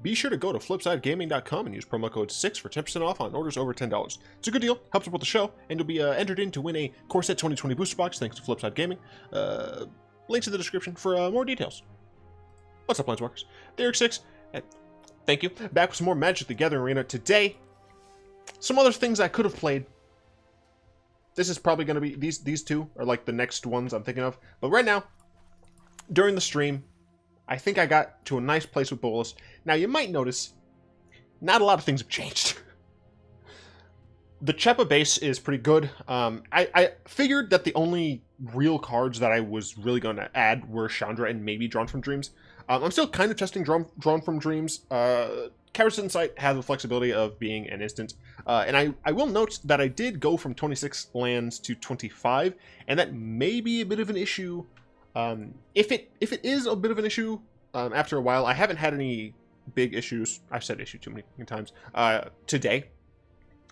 be sure to go to flipsidegaming.com and use promo code 6 for 10% off on orders over $10. It's a good deal, helps support the show, and you'll be entered in to win a Corset 2020 booster box thanks to Flipside Gaming. Links in the description for more details. What's up, Planeswalkers? Derek6, thank you. Back with some more Magic the Gathering Arena today. Some other things I could have played. This is probably going to be, these two are like the next ones I'm thinking of. But right now, during the stream, I think I got to a nice place with Bolas. Now, you might notice, not a lot of things have changed. The Chepa base is pretty good. I figured that the only real cards that I was really going to add were Chandra and maybe Drawn from Dreams. I'm still kind of testing Drawn from Dreams. Cavernous Insight has the flexibility of being an instant. And I will note that I did go from 26 lands to 25, and that may be a bit of an issue. If it is a bit of an issue, after a while, I haven't had any big issues. I've said issue too many times today.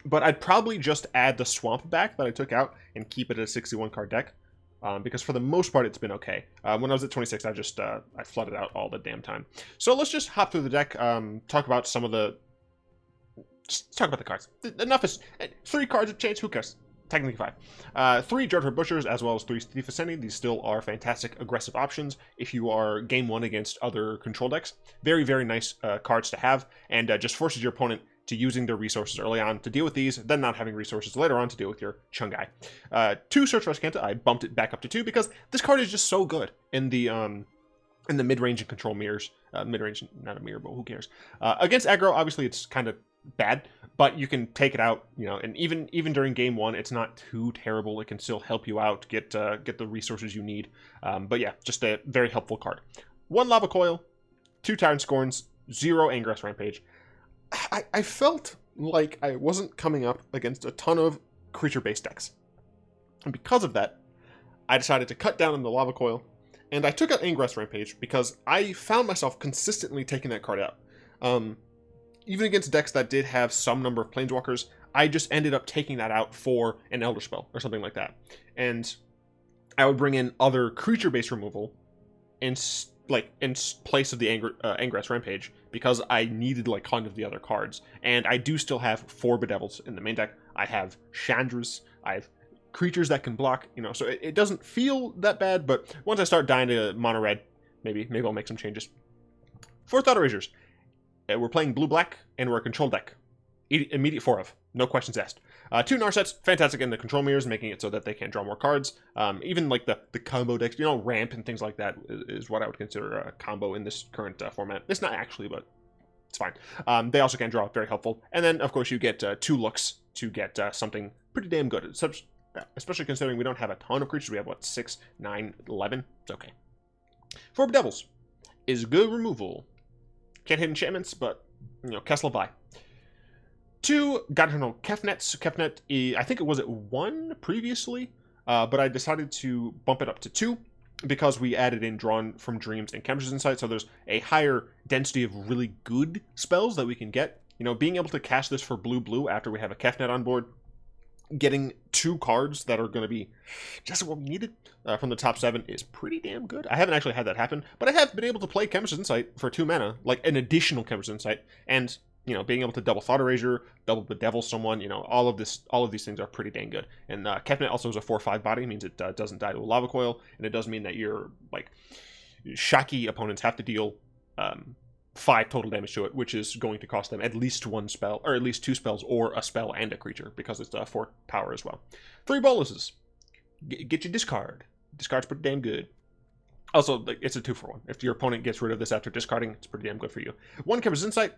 But I'd probably just add the Swamp back that I took out and keep it a 61 card deck. Because for the most part, it's been okay. When I was at 26, I just I flooded out all the damn time. So let's just hop through the deck, talk about some of the... Just talk about the cards. Enough is... 3 cards have changed, who cares? Technically 5. 3 Dreadhorde Butchers, as well as 3 Thief of Sanity. These still are fantastic aggressive options if you are game 1 against other control decks. Very, very nice cards to have, and just forces your opponent to using their resources early on to deal with these, then not having resources later on to deal with your Chungai. 2 Search for Azcanta, I bumped it back up to 2 because this card is just so good in the mid-range and control mirrors. Mid-range, not a mirror, but who cares? Against aggro, obviously it's kind of bad, but you can take it out, you know, and even during game 1, it's not too terrible. It can still help you out, get the resources you need. But yeah, just a very helpful card. 1 Lava Coil, 2 Tyrant Scorns, 0 Ingress Rampage. I felt like I wasn't coming up against a ton of creature-based decks. And because of that, I decided to cut down on the Lava Coil, and I took out Ingress Rampage because I found myself consistently taking that card out. Even against decks that did have some number of Planeswalkers, I just ended up taking that out for an Elder Spell or something like that. And I would bring in other creature-based removal in place of the Ingress Rampage, because I needed like kind of the other cards. And I do still have 4 Bedevils in the main deck. I have Chandras, I have creatures that can block, you know, so it doesn't feel that bad, but once I start dying to mono red, maybe I'll make some changes. 4 Thought Erasures. We're playing blue-black, and we're a control deck. Immediate 4 of. No questions asked. 2 Narsets, fantastic in the control mirrors, making it so that they can draw more cards. Even like the combo decks, you know, ramp and things like that is what I would consider a combo in this current format. It's not actually, but it's fine. They also can draw, very helpful. And then, of course, you get 2 looks to get something pretty damn good. Especially considering we don't have a ton of creatures. We have, what, 6, 9, 11? It's okay. 4 Bedevils is good removal. Can't hit enchantments, but, you know, Kessel Vi. 2 God-Eternal Kefnets. Kefnet, I think it was at 1 previously, but I decided to bump it up to 2 because we added in Drawn from Dreams and Cavernous Insight, so there's a higher density of really good spells that we can get. You know, being able to cast this for blue-blue after we have a Kefnet on board, getting 2 cards that are going to be just what we needed from the top 7 is pretty damn good. I haven't actually had that happen, but I have been able to play Cavernous Insight for 2 mana, like an additional Cavernous Insight, and, you know, being able to double Thought Erasure, double Bedevil someone, you know, all of these things are pretty dang good. And Kefnet also is a 4/5 body, means it doesn't die to a Lava Coil, and it does mean that your, like, shocky opponents have to deal 5 total damage to it, which is going to cost them at least 1 spell, or at least 2 spells, or a spell and a creature, because it's 4 power as well. 3 Bolases. Get your discard. Discard's pretty damn good. Also, like, it's a 2-for-1. If your opponent gets rid of this after discarding, it's pretty damn good for you. 1 Cavernous Insight.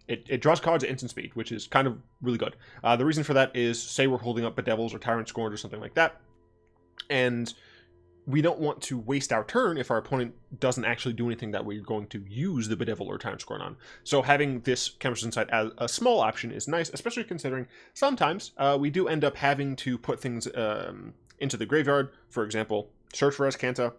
It draws cards at instant speed, which is kind of really good. The reason for that is, say we're holding up Bedevils or Tyrant Scorn or something like that, and we don't want to waste our turn if our opponent doesn't actually do anything that we're going to use the Bedevil or Tyrant Scorn on. So having this Cavernous Insight as a small option is nice, especially considering sometimes we do end up having to put things into the graveyard. For example, Search for Azcanta,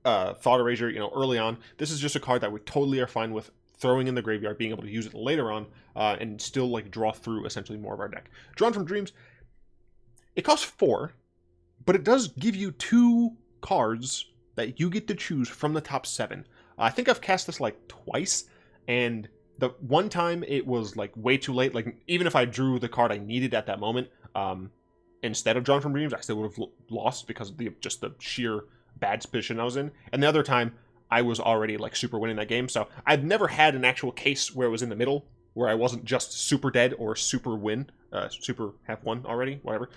Thought Erasure, you know, early on. This is just a card that we totally are fine with throwing in the graveyard, being able to use it later on, and still, like, draw through essentially more of our deck. Drawn from Dreams, it costs 4, but it does give you 2 cards that you get to choose from the top 7. I think I've cast this like twice, and the one time it was like way too late. Like even if I drew the card I needed at that moment, instead of drawn from dreams, I still would have lost because of just the sheer bad position I was in. And the other time, I was already like super winning that game. So I've never had an actual case where it was in the middle, where I wasn't just super dead or super win, super have won already, whatever.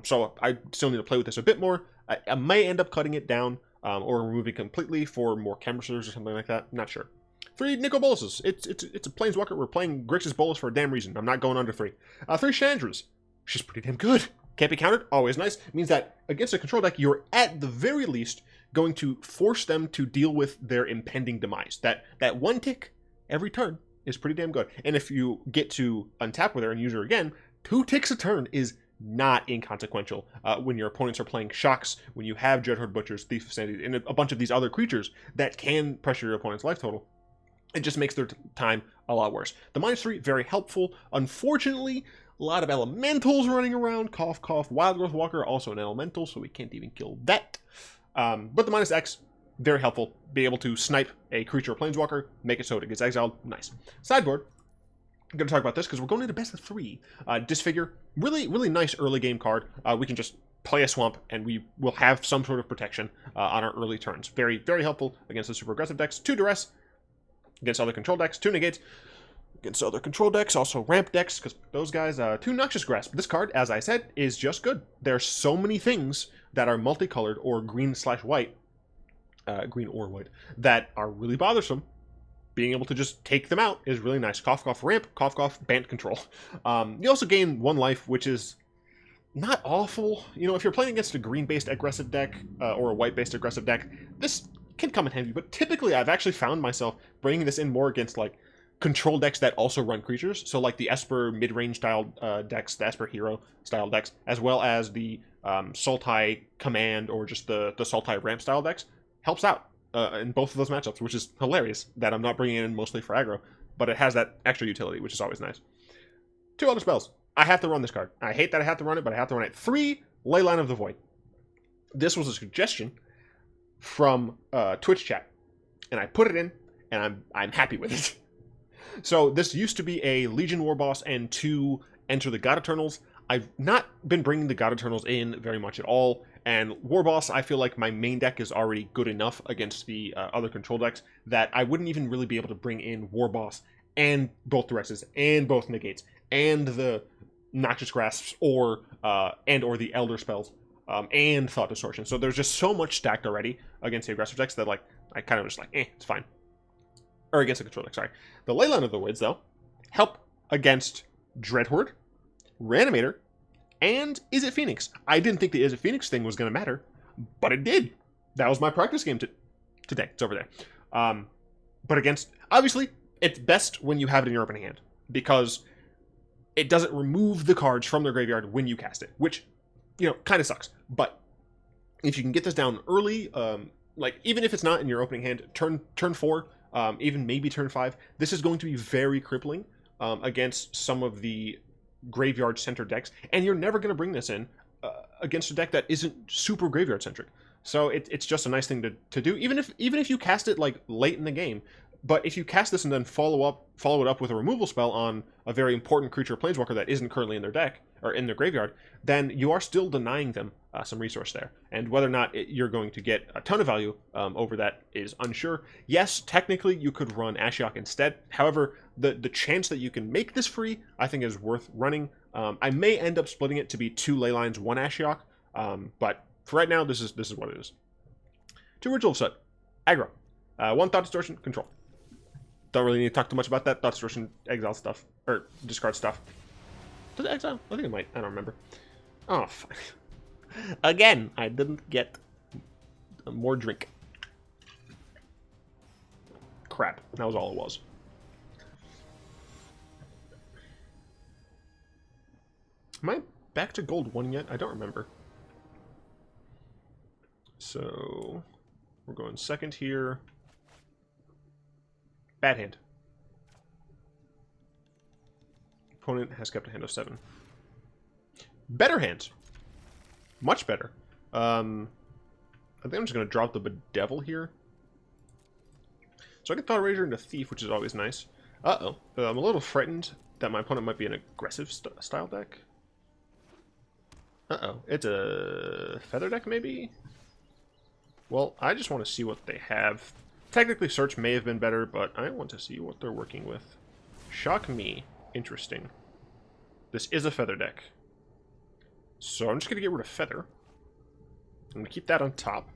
So I still need to play with this a bit more. I may end up cutting it down or removing it completely for more Chemisters or something like that. Not sure. 3 Nicol Boluses. It's a Planeswalker. We're playing Grixis Bolas for a damn reason. I'm not going under 3. 3 Chandras. She's pretty damn good. Can't be countered. Always nice. It means that against a control deck, you're at the very least going to force them to deal with their impending demise. That one tick every turn is pretty damn good. And if you get to untap with her and use her again, 2 ticks a turn is not inconsequential when your opponents are playing shocks, when you have Dreadhorde Butchers, Thief of Sanity, and a bunch of these other creatures that can pressure your opponent's life total. It just makes their time a lot worse. The -3, very helpful. Unfortunately, a lot of elementals running around. Cough, cough. Wild Growth Walker, also an elemental, so we can't even kill that. But the -X, very helpful. Be able to snipe a creature or planeswalker, make it so it gets exiled. Nice. Sideboard. I'm going to talk about this because we're going into best of 3. Disfigure, really, really nice early game card. We can just play a swamp and we will have some sort of protection on our early turns. Very, very helpful against the super aggressive decks. 2 Duress against other control decks. 2 Negates against other control decks. Also ramp decks, because those guys. 2 Noxious Grasp. This card, as I said, is just good. There's so many things that are multicolored or green/white, green or white, that are really bothersome. Being able to just take them out is really nice. Cough, cough, ramp. Cough, cough, Bant Control. You also gain 1 life, which is not awful. You know, if you're playing against a green-based aggressive deck or a white-based aggressive deck, this can come in handy. But typically, I've actually found myself bringing this in more against like control decks that also run creatures. So like the Esper mid-range style decks, the Esper hero style decks, as well as the Sultai command or just the Sultai ramp style decks, helps out in both of those matchups, which is hilarious that I'm not bringing it in mostly for aggro, but it has that extra utility, which is always nice. 2 other spells. I have to run this card. I hate that I have to run it, but I have to run it. 3 Leyline of the Void. This was a suggestion from Twitch chat, and I put it in, and I'm happy with it. So this used to be a Legion War Boss and 2 Enter the God-Eternals. I've not been bringing the God-Eternals in very much at all, and War Boss, I feel like my main deck is already good enough against the other control decks that I wouldn't even really be able to bring in War Boss and both Duresses and both Negates and the Noxious Grasps or the Elder Spells and Thought Distortion. So there's just so much stacked already against the aggressive decks that like I kind of just like, it's fine. Or against the control deck, sorry. The Leyline of the Voids, though, help against Dreadhorde, Reanimator, and Is It Phoenix? I didn't think the Is It Phoenix thing was going to matter, but it did. That was my practice game today. It's over there. But against... Obviously, it's best when you have it in your opening hand, because it doesn't remove the cards from their graveyard when you cast it, which, you know, kind of sucks. But if you can get this down early, like, even if it's not in your opening hand, turn 4... even maybe turn 5, this is going to be very crippling against some of the graveyard center decks, and you're never going to bring this in against a deck that isn't super graveyard centric. So it's just a nice thing to do, even if you cast it like late in the game. But if you cast this and then follow it up with a removal spell on a very important creature or planeswalker that isn't currently in their deck or in their graveyard, then you are still denying them some resource there. And whether or not you're going to get a ton of value over that is unsure. Yes, technically you could run Ashiok instead. However, the chance that you can make this free, I think, is worth running. I may end up splitting it to be 2 Leylines, 1 Ashiok, but for right now, this is what it is. 2 Ritual of Soot. Aggro. 1 Thought Distortion. Control. Don't really need to talk too much about that. Thought Distortion, exile stuff. Or discard stuff. Does it exile? I think it might. I don't remember. Oh, fuck. Again, I didn't get more drink. Crap. That was all it was. Am I back to gold 1 yet? I don't remember. So, we're going second here. Bad hand. Opponent has kept a hand of 7. Better hands. Much better. I think I'm just going to drop the Bedevil here. So I can Thought Erasure into Thief, which is always nice. Uh-oh. I'm a little frightened that my opponent might be an aggressive style deck. Uh-oh. It's a Feather deck, maybe? Well, I just want to see what they have. Technically, Search may have been better, but I want to see what they're working with. Shock me. Interesting. This is a Feather deck. So I'm just going to get rid of Feather. I'm going to keep that on top.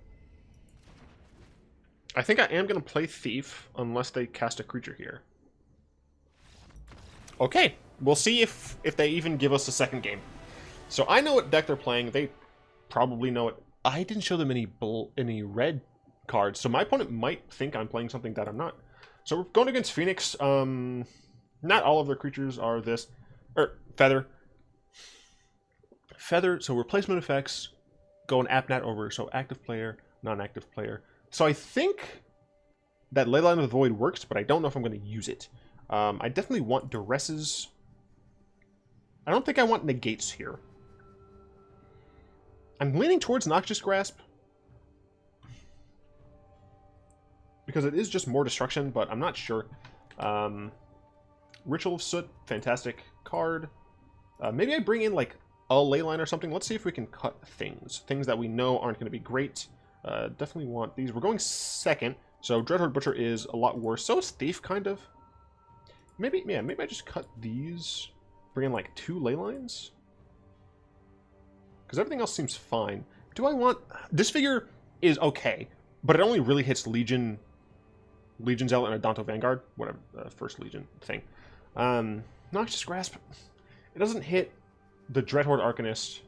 I think I am going to play Thief, unless they cast a creature here. Okay, we'll see if they even give us a second game. So I know what deck they're playing. They probably know it. I didn't show them any red cards, so my opponent might think I'm playing something that I'm not. So we're going against Phoenix. Not all of their creatures are this. Feather. Feather, so replacement effects go an AppNat over, so active player, non-active player. So I think that Leyline of the Void works, but I don't know if I'm going to use it. I definitely want Duresses. I don't think I want Negates here. I'm leaning towards Noxious Grasp, because it is just more destruction, but I'm not sure. Ritual of Soot, fantastic card. Maybe I bring in like a Leyline or something. Let's see if we can cut things. Things that we know aren't going to be great. Definitely want these. We're going second, so Dreadhorde Butcher is a lot worse. So is Thief, kind of. Maybe, yeah, maybe I just cut these. Bring in like 2 Leylines. Because everything else seems fine. Do I want... Disfigure is okay, but it only really hits Legion Zealot and Adonto Vanguard. Whatever, First Legion thing. Noxious Grasp. It doesn't hit the Dreadhorde Arcanist.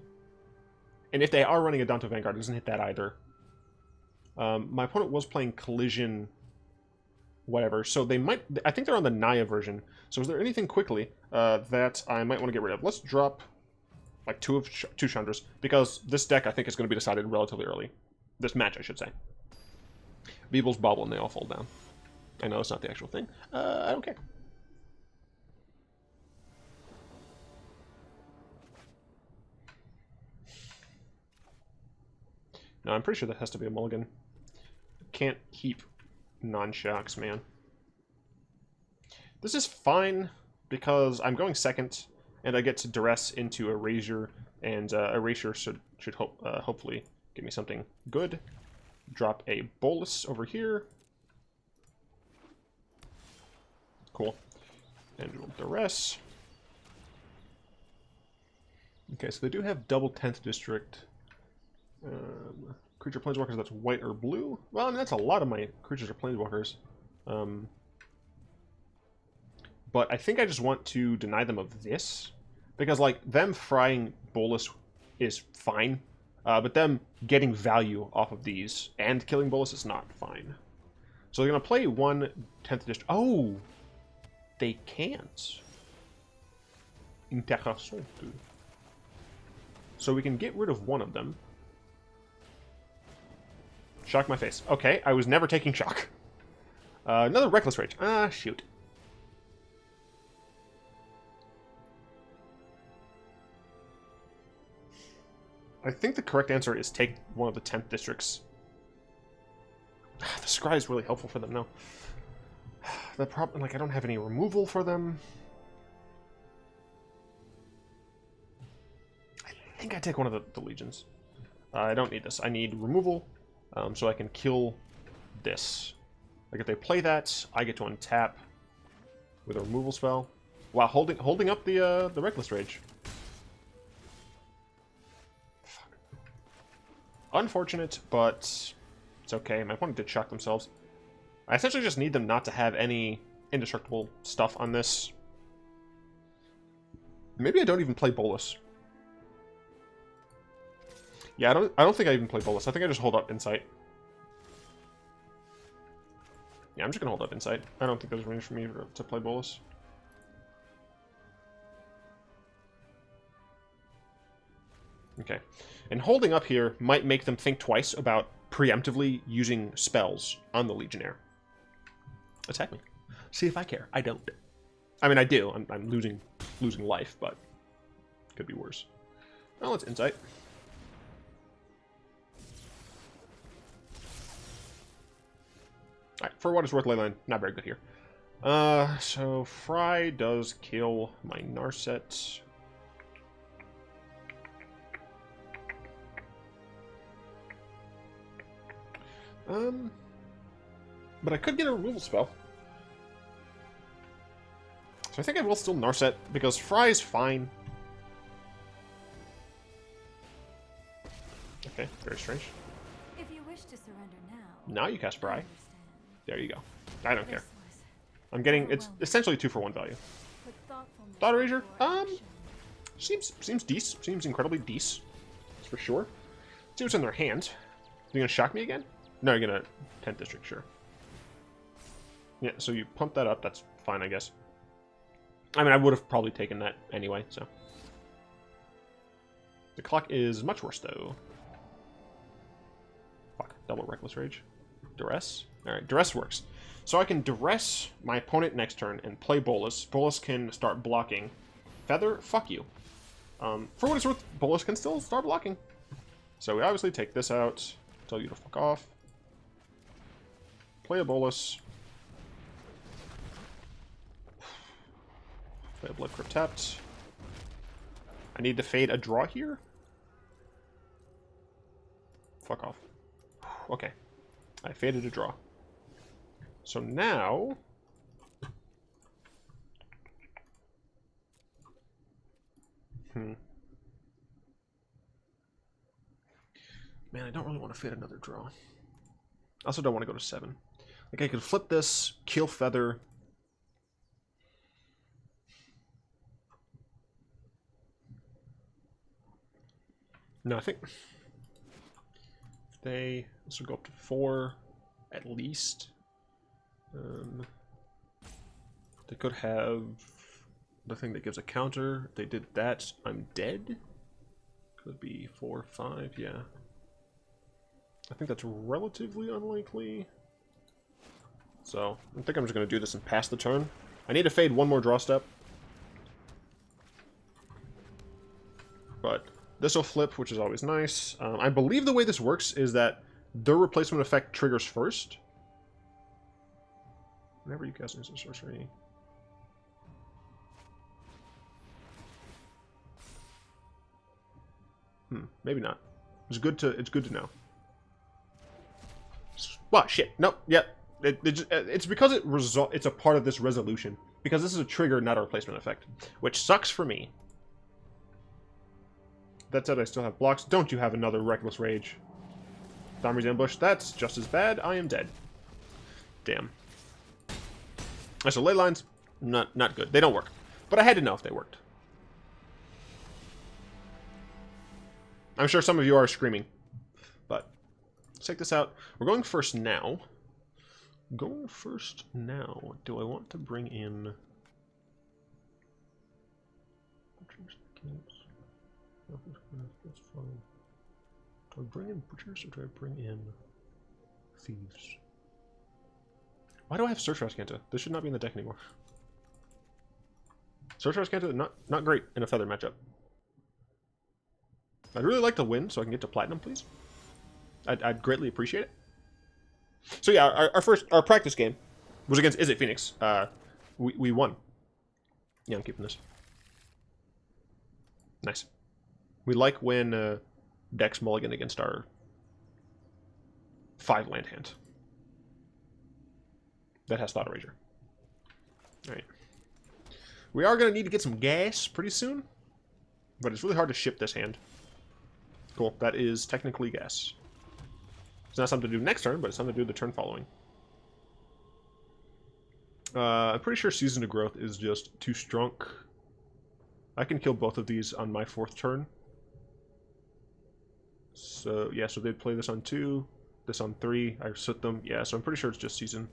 And if they are running Adonto Vanguard, it doesn't hit that either. My opponent was playing Collision... whatever, so they might... I think they're on the Naya version. So is there anything quickly that I might want to get rid of? Let's drop... like two Chandras, because this deck I think is going to be decided relatively early. This match, I should say. Beebles bobble and they all fall down. I know it's not the actual thing. I don't care. No, I'm pretty sure that has to be a mulligan. Can't keep non-shocks, man. This is fine, because I'm going second. And I get to Duress into Erasure, and Erasure should hopefully give me something good. Drop a Bolas over here. Cool. And we'll Duress. Okay, so they do have double 10th District. Creature Planeswalkers, that's white or blue. Well, I mean, that's a lot of my creatures are Planeswalkers. But I think I just want to deny them of this. Because, like, them frying Bolas is fine. But them getting value off of these and killing Bolas is not fine. So they're going to play 1 10th District. Oh! They can't. Interessant. So we can get rid of one of them. Shock my face. Okay, I was never taking shock. Another Reckless Rage. Ah, shoot. I think the correct answer is take one of the 10th districts. The Scry is really helpful for them now. The problem, like, I don't have any removal for them. I think I take one of the Legions. I don't need this. I need removal, so I can kill this. Like, if they play that, I get to untap with a removal spell while holding up the Reckless Rage. Fuck. Unfortunate, but it's okay. My opponent did shock themselves. I essentially just need them not to have any indestructible stuff on this. Maybe I don't even play Bolas. Yeah, I don't think I even play Bolas. I think I just hold up Insight. Yeah, I'm just gonna hold up Insight. I don't think there's range for me to play Bolas. Okay. And holding up here might make them think twice about preemptively using spells on the Legionnaire. Attack me. See if I care. I don't. I mean, I do. I'm losing life, but could be worse. Well, let's Insight. Alright, for what it's worth, Leyline, not very good here. So Fry does kill my Narset. But I could get a removal spell. So I think I will still Narset, because Fry is fine. Okay, very strange. If you wish to surrender Now you cast Fry. There you go. I don't care. I'm getting, it's essentially 2-for-1 value. Thought Erasure, seems decent. Seems incredibly decent. That's for sure. Let's see what's in their hand. You gonna shock me again? No, you're gonna 10th district, sure. Yeah, so you pump that up. That's fine, I guess. I mean, I would have probably taken that anyway, so. The clock is much worse, though. Fuck, double Reckless Rage. Duress? Alright, Duress works. So I can Duress my opponent next turn and play Bolas. Bolas can start blocking. Feather? Fuck you. For what it's worth, Bolas can still start blocking. So we obviously take this out. Tell you to fuck off. Play a Bolas. Play a Blood Crypt tapped. I need to fade a draw here? Fuck off. Okay. I faded a draw. So now... Man, I don't really want to fade another draw. I also don't want to go to 7. Like, I could flip this, kill Feather. No, I think... This will go up to 4, at least. They could have the thing that gives a counter. If they did that, I'm dead. Could be 4, 5, yeah. I think that's relatively unlikely. So, I think I'm just going to do this and pass the turn. I need to fade one more draw step. But this will flip, which is always nice. I believe the way this works is that their replacement effect triggers first. Whenever you cast instant sorcery. Maybe not. It's good to know. Well, shit. Nope. Yep. It's because it's a part of this resolution. Because this is a trigger, not a replacement effect. Which sucks for me. That said, I still have blocks. Don't you have another Reckless Rage? Domri's Ambush. That's just as bad. I am dead. Damn. So ley lines, not good. They don't work. But I had to know if they worked. I'm sure some of you are screaming. But let's take this out. We're going first now. Do I want to bring in... That's fine. Do I bring in Butchers or do I bring in Thieves? Why do I have Search for Azcanta? This should not be in the deck anymore. Search for Azcanta, not great in a Feather matchup. I'd really like to win so I can get to Platinum, please. I'd greatly appreciate it. So yeah, our practice game was against Is It Phoenix. We won. Yeah, I'm keeping this. Nice. We like when decks mulligan against our 5-land hand. That has Thought Erasure. Alright. We are going to need to get some gas pretty soon. But it's really hard to ship this hand. Cool. That is technically gas. It's not something to do next turn, but it's something to do the turn following. I'm pretty sure Season of Growth is just too strong. I can kill both of these on my 4th turn. So, yeah, so they'd play this on 2, this on 3. I soot them. Yeah, so I'm pretty sure it's just Season.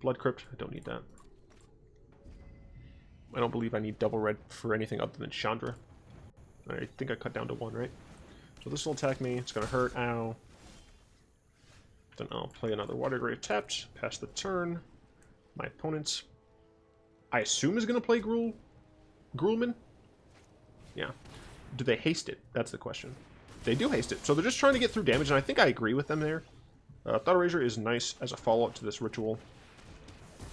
Blood Crypt, I don't need that. I don't believe I need double red for anything other than Chandra. I think I cut down to 1, right? So this will attack me. It's going to hurt. Ow. Then I'll play another Watery Grave tapped. Pass the turn. My opponent, I assume, is going to play Gruulman? Yeah. Do they haste it? That's the question. They do haste it. So they're just trying to get through damage, and I think I agree with them there. Thought Erasure is nice as a follow-up to this Ritual.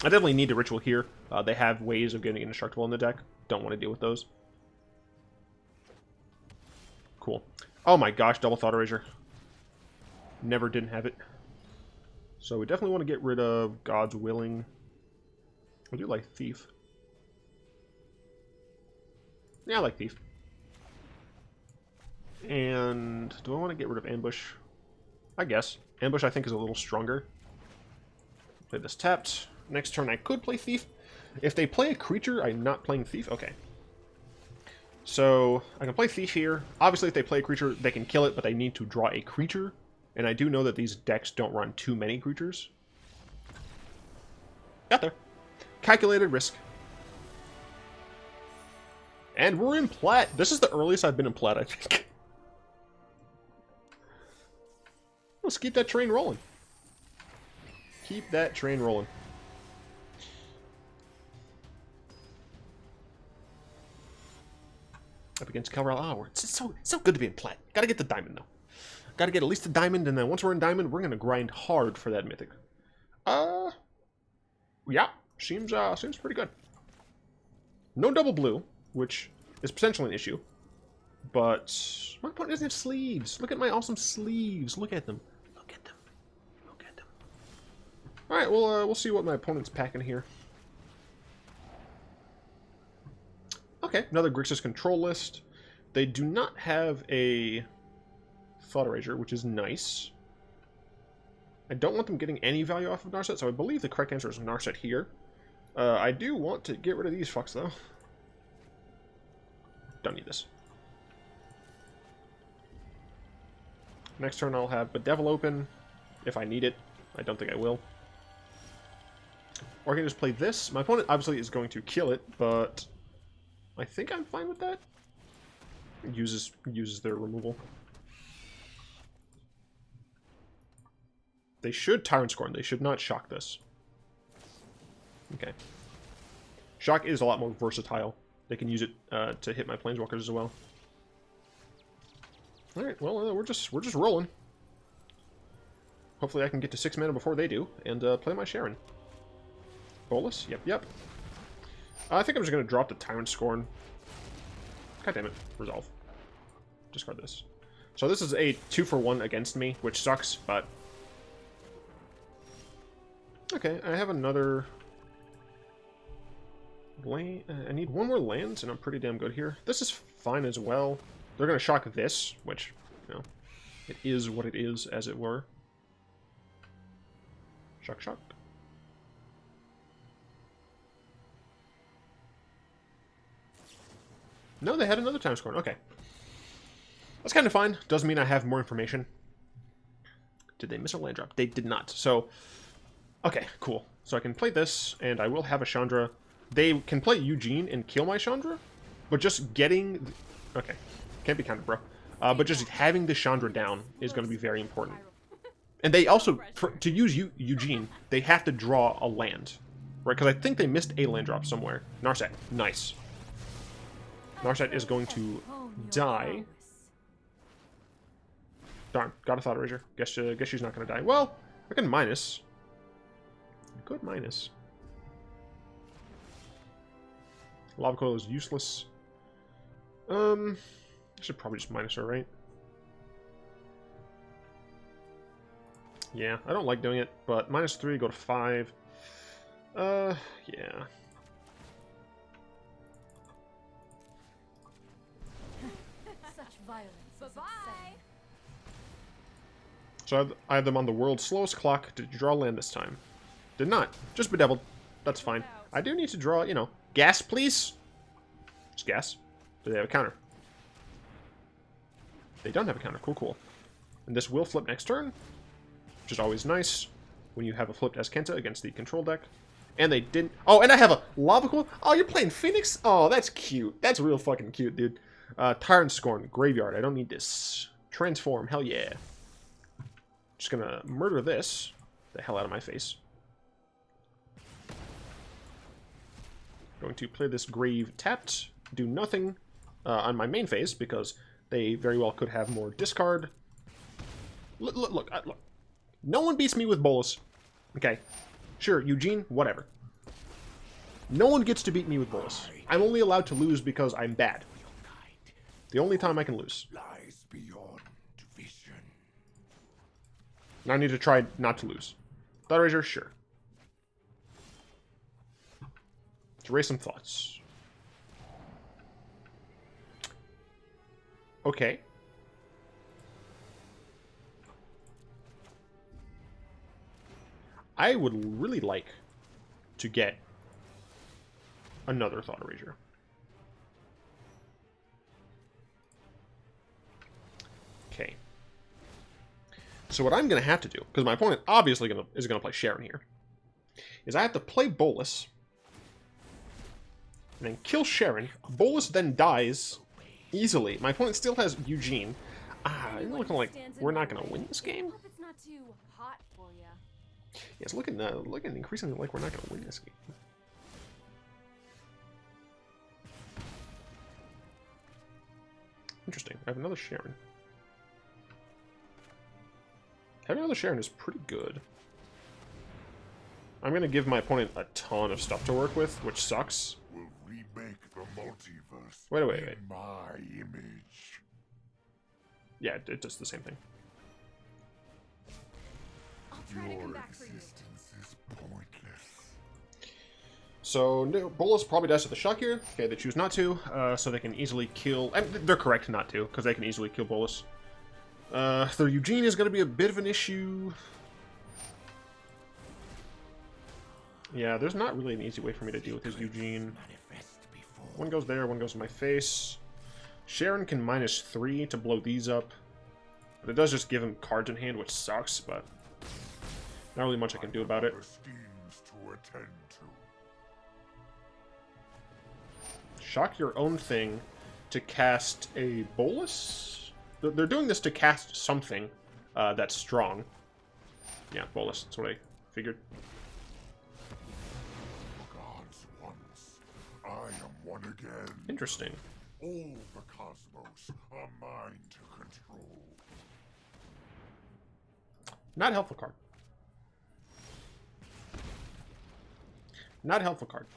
I definitely need a Ritual here. They have ways of getting indestructible in the deck. Don't want to deal with those. Cool. Oh my gosh, double Thought Erasure. Never didn't have it. So we definitely want to get rid of God's Willing. I do like Thief. Yeah, I like Thief. And do I want to get rid of Ambush? I guess. Ambush, I think, is a little stronger. Play this tapped. Next turn, I could play Thief. If they play a creature, I'm not playing Thief. Okay. So, I can play Thief here. Obviously, if they play a creature, they can kill it, but they need to draw a creature. And I do know that these decks don't run too many creatures. Got there. Calculated risk. And we're in Plat. This is the earliest I've been in Plat, I think. Let's keep that train rolling. Keep that train rolling. Up against Calral. Oh, it's so good to be in Plat. Gotta get the diamond, though. Gotta get at least a diamond, and then once we're in diamond, we're gonna grind hard for that mythic. Yeah. Seems pretty good. No double blue, which is potentially an issue. But my opponent doesn't have sleeves. Look at my awesome sleeves. Look at them. Look at them. Look at them. Alright, we'll see what my opponent's packing here. Okay, another Grixis Control list. They do not have a Thought Erasure, which is nice. I don't want them getting any value off of Narset, so I believe the correct answer is Narset here. I do want to get rid of these fucks, though. Don't need this. Next turn I'll have Bedevil open, if I need it. I don't think I will. Or I can just play this. My opponent obviously is going to kill it, but I think I'm fine with that. It uses their removal. They should Tyrant Scorn. They should not shock this. Okay. Shock is a lot more versatile. They can use it to hit my planeswalkers as well. All right. Well, we're just rolling. Hopefully, I can get to 6 mana before they do and play my Sharon. Bolas. Yep. I think I'm just gonna drop the Tyrant Scorn. God damn it. Resolve. Discard this. So this is a 2-for-1 against me, which sucks, but okay, I have another land. I need one more land, and I'm pretty damn good here. This is fine as well. They're going to shock this, which, you know, it is what it is, as it were. Shock. No, they had another time scorn. Okay. That's kind of fine. Does mean I have more information. Did they miss a land drop? They did not. So, okay, cool. So I can play this, and I will have a Chandra. They can play Eugene and kill my Chandra, but just getting... Okay, can't be counted, bro. But just having the Chandra down is going to be very important. And they also, to use Eugene, they have to draw a land, right? Because I think they missed a land drop somewhere. Narset, nice. Narset is going to die. Darn, got a Thought Erasure. Guess she's not going to die. Well, I can minus. Good minus. Lava Coil is useless. I should probably just minus her, right? Yeah, I don't like doing it, but -3, go to 5. Yeah. Such violence. Bye-bye. So I have them on the world's slowest clock. Did you draw land this time? Did not. Just Bedeviled. That's fine. I do need to draw, you know, gas, please. Just gas. Do they have a counter? They don't have a counter. Cool. And this will flip next turn, which is always nice when you have a flipped Azcanta against the control deck. And they didn't... Oh, and I have a Lava Coil. Oh, you're playing Phoenix? Oh, that's cute. That's real fucking cute, dude. Tyrant Scorn. Graveyard. I don't need this. Transform. Hell yeah. Just gonna murder this the hell out of my face. Going to play this Grave tapped. Do nothing on my main phase because they very well could have more discard. Look. No one beats me with Bolas. Okay. Sure, Eugene, whatever. No one gets to beat me with Bolas. I'm only allowed to lose because I'm bad. The only time I can lose. Lies beyond vision. Now I need to try not to lose. Thought Erasure, sure. Let's erase some thoughts. Okay. I would really like to get another Thought Erasure. Okay. So what I'm going to have to do, because my opponent obviously is going to play Sharon here, is I have to play Bolas, and then kill Sharon. Bolas then dies easily. My opponent still has Eugene. It's looking like we're not going to win this game. Hope it's not too hot for you. Yeah, it's looking increasingly like we're not going to win this game. Interesting. I have another Sharon. Having another Sharon is pretty good. I'm going to give my opponent a ton of stuff to work with, which sucks. Will remake the multiverse. Wait. In my image. Yeah, it does the same thing. I'll try to Your come back for you. existence is pointless. So, no, Bolas probably dies to the shock here. Okay, they choose not to, so they can easily kill... And they're correct not to, because they can easily kill Bolas. Their Eugene is going to be a bit of an issue. Yeah, there's not really an easy way for me to deal with his Eugene. One goes there, one goes in my face. Sharon can -3 to blow these up. But it does just give him cards in hand, which sucks, but... not really much I can do about it. Schemes to attend to. Shock your own thing to cast a Bolas? They're doing this to cast something that's strong. Yeah, Bolas, that's what I figured. Gods once, I am one again. Interesting. All the cosmos are mine to control. Not a helpful card. Not a helpful card.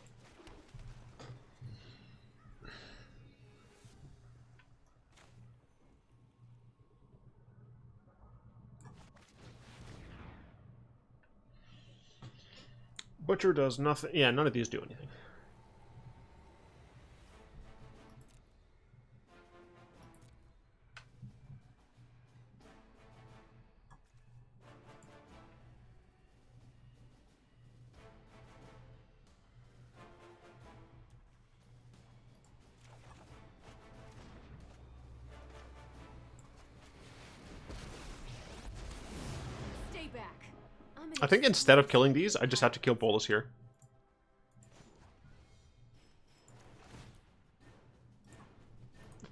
Butcher does nothing. Yeah, none of these do anything. Stay back. I think instead of killing these, I just have to kill Bolas here.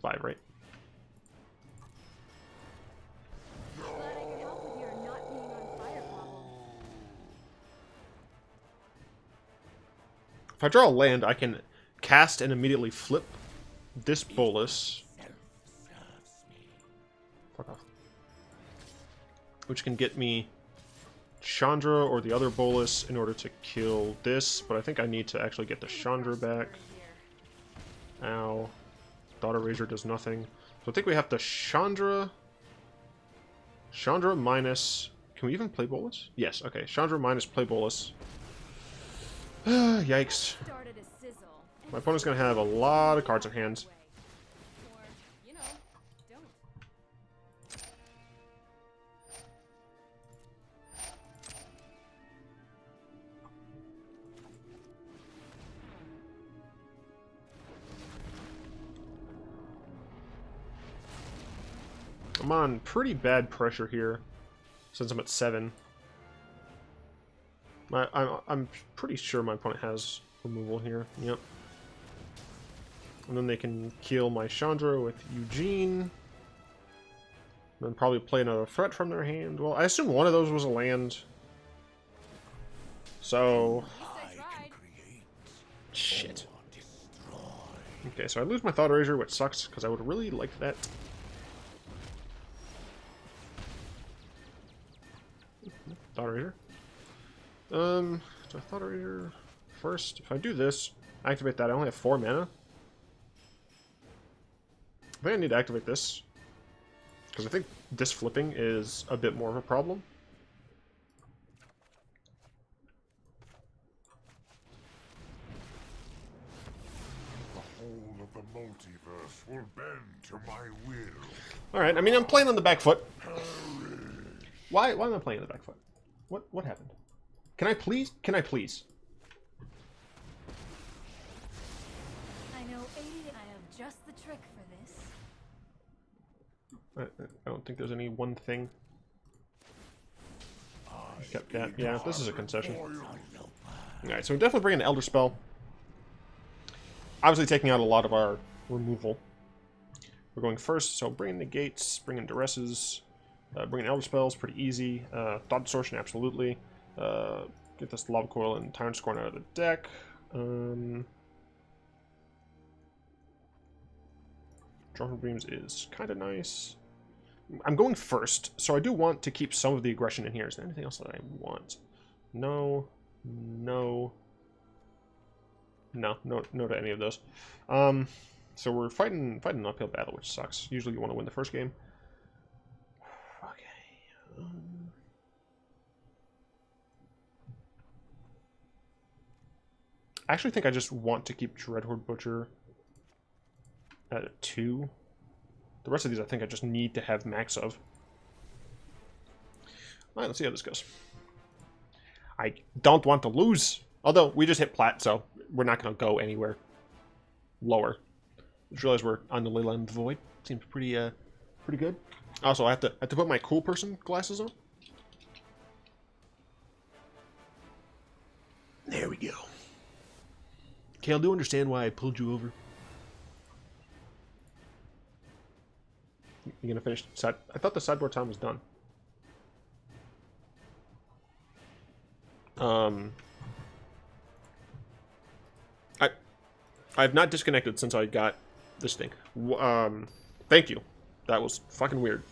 Five, right? Glad I can help with your not being on fire problem. If I draw a land, I can cast and immediately flip this Bolas. Fuck off. Which can get me Chandra or the other Bolas in order to kill this, but I think I need to actually get the Chandra back. Ow. Thought Erasure does nothing. So I think we have to Chandra minus... Can we even play Bolas? Yes, okay. Chandra minus play Bolas. Yikes. Started a sizzle. My opponent's going to have a lot of cards in hand. Or, you know, don't. I'm on pretty bad pressure here, since I'm at 7. I'm pretty sure my opponent has removal here. Yep. And then they can kill my Chandra with Eugene. And then probably play another threat from their hand. Well, I assume one of those was a land. So... I tried. Shit. Okay, so I lose my Thought Erasure, which sucks, because I would really like that. Thought Erasure. So I Thought Erasure first. If I do this, activate that, I only have 4 mana. I think I need to activate this. Because I think this flipping is a bit more of a problem. The whole of the multiverse will bend to my will. Alright, I mean, I'm playing on the back foot. Why am I playing on the back foot? What happened? Can I please? Can I please? I know 80. I have just the trick for this. I don't think there's any one thing. Kept that. Yeah, this is a concession. Alright, so we're definitely bringing an Elder Spell. Obviously taking out a lot of our removal. We're going first, so bringing Negates, bringing Duresses, bringing Elder Spells, pretty easy. Thought Distortion, absolutely. Get this Lava Coil and Tyrant Scorn out of the deck. Dreadhorde Beams is kind of nice. I'm going first, so I do want to keep some of the aggression in here. Is there anything else that I want? No. No. No to any of those. So we're fighting an uphill battle, which sucks. Usually you want to win the first game. Okay. I actually think I just want to keep Dreadhorde Butcher at a 2. The rest of these I think I just need to have max of. Alright, let's see how this goes. I don't want to lose. Although, we just hit plat, so we're not going to go anywhere lower. Just realized we're on the Leyline Void. Seems pretty good. Also, I have to put my cool person glasses on. There we go. Kale, do you understand why I pulled you over? You gonna finish side? I thought the sideboard time was done. I've not disconnected since I got this thing. Thank you. That was fucking weird.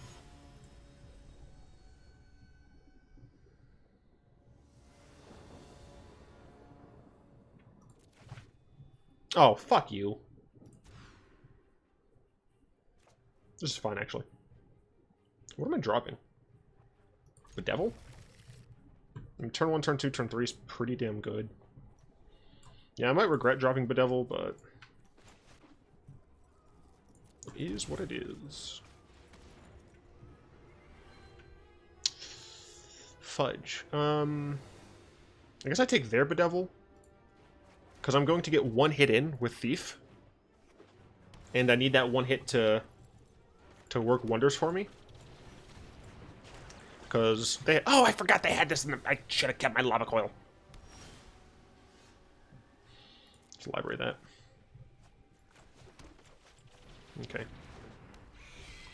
Oh, fuck you. This is fine, actually. What am I dropping? Bedevil? I mean, turn 1, turn 2, turn 3 is pretty damn good. Yeah, I might regret dropping Bedevil, but it is what it is. Fudge. I guess I take their Bedevil, because I'm going to get 1 hit in with Thief, and I need that 1 hit to work wonders for me. Because they... Oh, I forgot they had this in the... I should have kept my Lava Coil. Let's library that. Okay.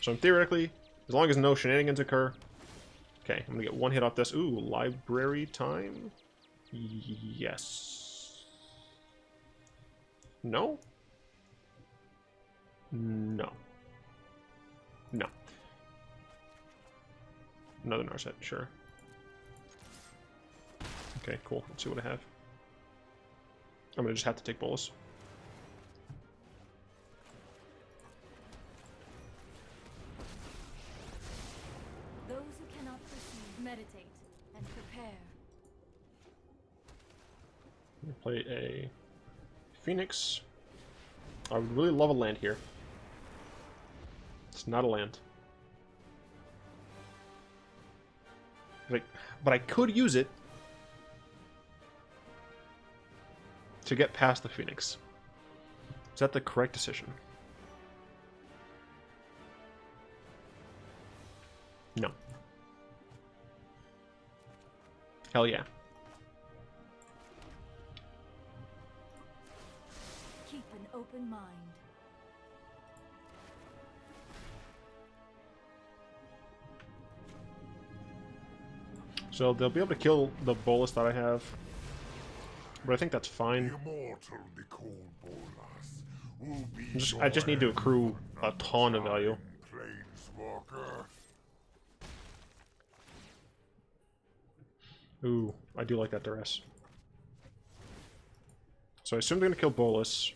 So theoretically, as long as no shenanigans occur... Okay, I'm going to get 1 hit off this. Ooh, library time? Yes. No? No. No. Another Narset, sure. Okay, cool. Let's see what I have. I'm gonna just have to take Bolas. Those who cannot perceive, meditate and prepare. I'm gonna play a Phoenix. I would really love a land here. It's not a land. But I could use it to get past the Phoenix. Is that the correct decision? No. Hell yeah. Keep an open mind. So they'll be able to kill the Bolas that I have. But I think that's fine. Immortal Nicol Bolas will be I just need to accrue a ton of value. Planeswalker. Ooh, I do like that Duress. So I assume they're going to kill Bolas,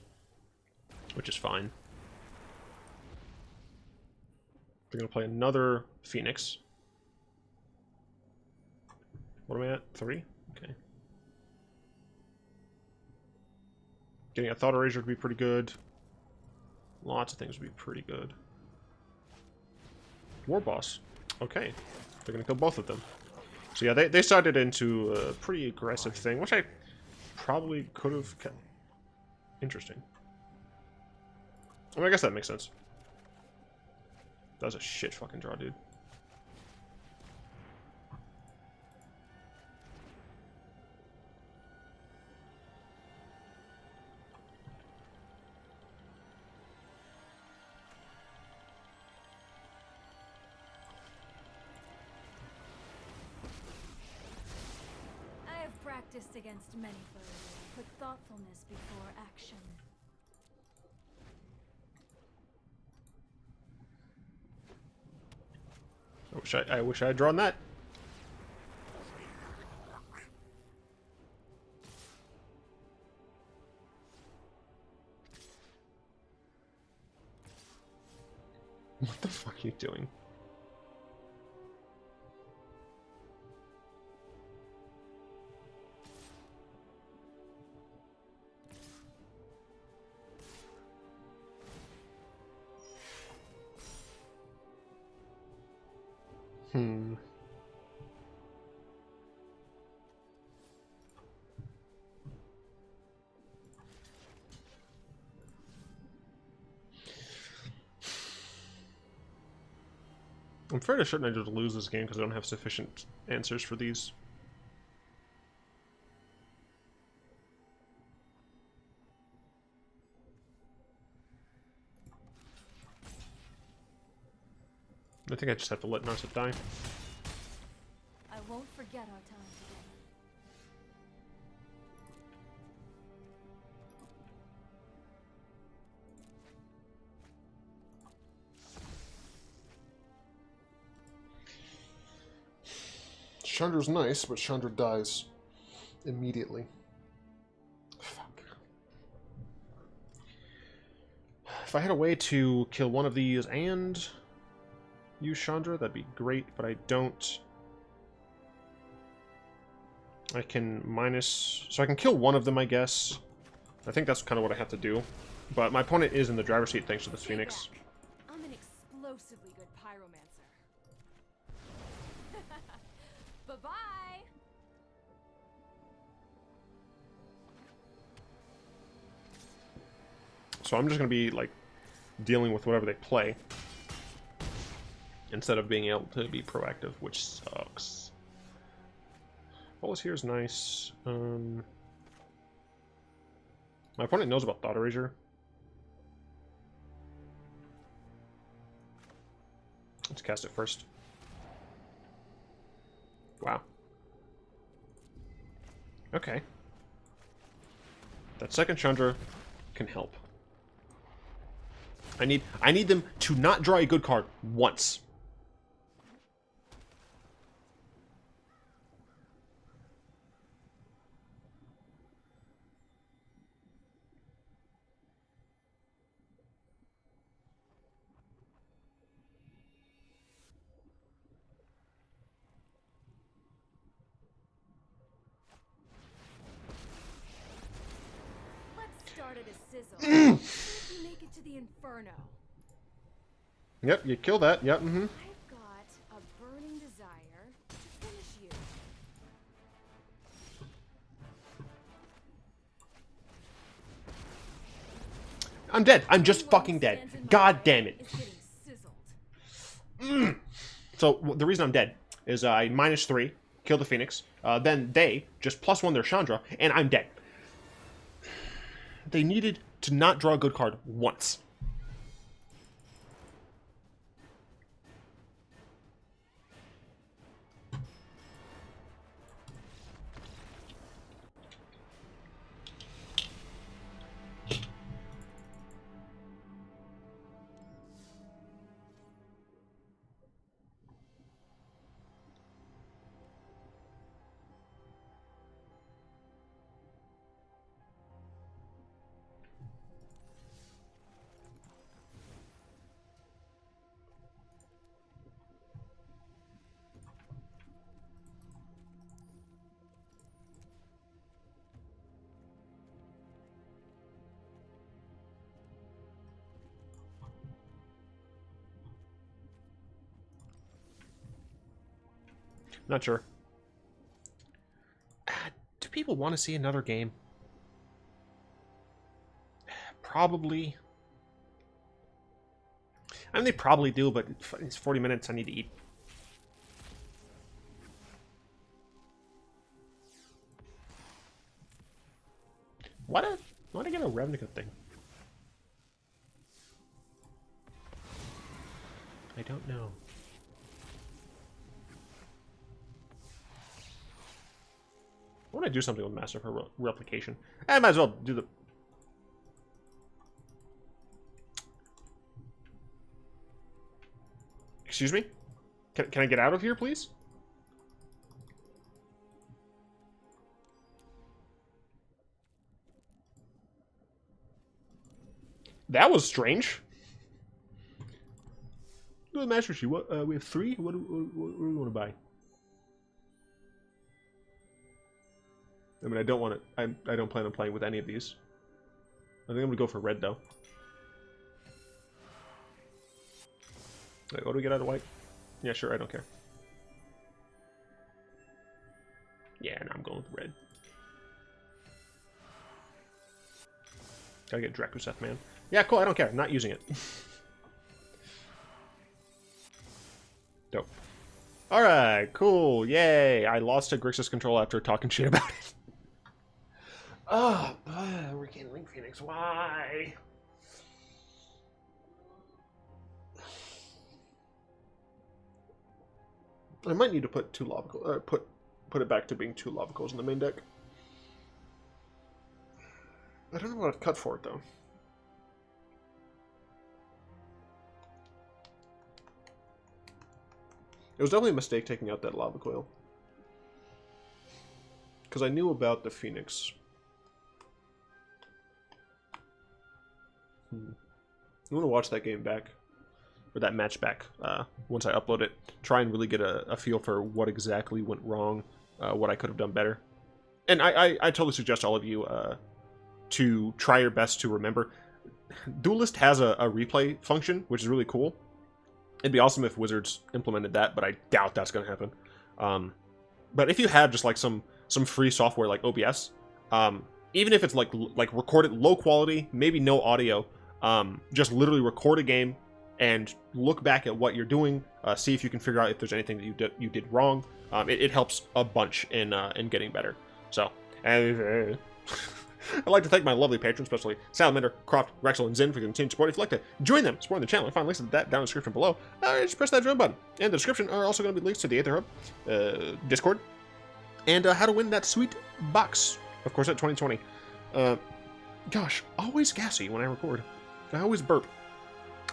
which is fine. They're going to play another Phoenix. What am I at? 3? Okay. Getting a Thought Erasure would be pretty good. Lots of things would be pretty good. War Boss. Okay. They're going to kill both of them. So yeah, they started into a pretty aggressive thing, which I probably could have kept. Interesting. I mean, I guess that makes sense. That was a shit fucking draw, dude. I have practiced against many foes. Put thoughtfulness before action. I wish I had drawn that. What the fuck are you doing? I'm fairly certain I just lose this game because I don't have sufficient answers for these. I think I just have to let Narset die. I won't forget our time together. Chandra's nice, but Chandra dies immediately. Fuck. If I had a way to kill one of these and use Chandra, that'd be great, but I don't. I can minus... So I can kill one of them, I guess. I think that's kind of what I have to do. But my opponent is in the driver's seat thanks to this Phoenix. I'm an explosively good pyromancer. Bye-bye! So I'm just going to be, like, dealing with whatever they play. Instead of being able to be proactive, which sucks. Bolas here is nice. My opponent knows about Thought Erasure. Let's cast it first. Wow. Okay. That second Chandra can help. I need them to not draw a good card once. Let's start at a sizzle. If you make it to the Inferno. Yep, you kill that. Yep, mm-hmm. I've got a burning desire to finish you. I'm dead. I'm just fucking dead. God damn it. Is getting sizzled. So the reason I'm dead is I -3, kill the Phoenix, then they just +1 their Chandra, and I'm dead. They needed to not draw a good card once. Not sure. Do people want to see another game? Probably. I mean, they probably do, but it's 40 minutes. I need to eat. Why did I get a Ravnica thing? I don't know. I want to do something with Master for replication. I might as well do the... Excuse me? Can I get out of here, please? That was strange. Go to the Master Sheet. What, we have 3? What do we want to buy? I mean, I don't want to... I don't plan on playing with any of these. I think I'm going to go for red, though. Wait, what do we get out of white? Yeah, sure, I don't care. Yeah, no, I'm going with red. Gotta get Drakuseth, man. Yeah, cool, I don't care. I'm not using it. Dope. Alright, cool, yay! I lost to Grixis Control after talking shit about it. Oh, we're getting Link Phoenix, why? I might need to put 2 Lava Coils, put it back to being 2 Lava Coils in the main deck. I don't know what I've cut for it, though. It was definitely a mistake taking out that Lava Coil. Because I knew about the Phoenix. I want to watch that game back. Or that match back. Once I upload it. Try and really get a feel for what exactly went wrong. What I could have done better. And I totally suggest all of you to try your best to remember. Duelist has a replay function, which is really cool. It'd be awesome if Wizards implemented that, but I doubt that's going to happen. But if you have just like some free software like OBS, even if it's like recorded low quality, maybe no audio, just literally record a game and look back at what you're doing, see if you can figure out if there's anything that you did wrong. It helps a bunch in getting better. So, I'd like to thank my lovely patrons, especially Salamander, Croft, Rexel, and Zin for continued support. If you'd like to join them, supporting the channel, and find links to that down in the description below. Just press that join button. In the description are also going to be links to the Aether Hub, Discord, and how to win that sweet box, of course, at 2020. Gosh, always gassy when I record. I always burp.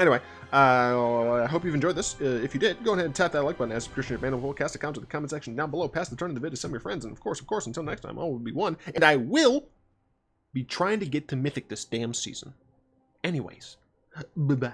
Anyway, I hope you've enjoyed this. If you did, go ahead and tap that like button as a subscription to your cast account to the comment section down below. Pass the turn of the vid to some of your friends. And of course, until next time, all will be one. And I will be trying to get to Mythic this damn season. Anyways, bye-bye.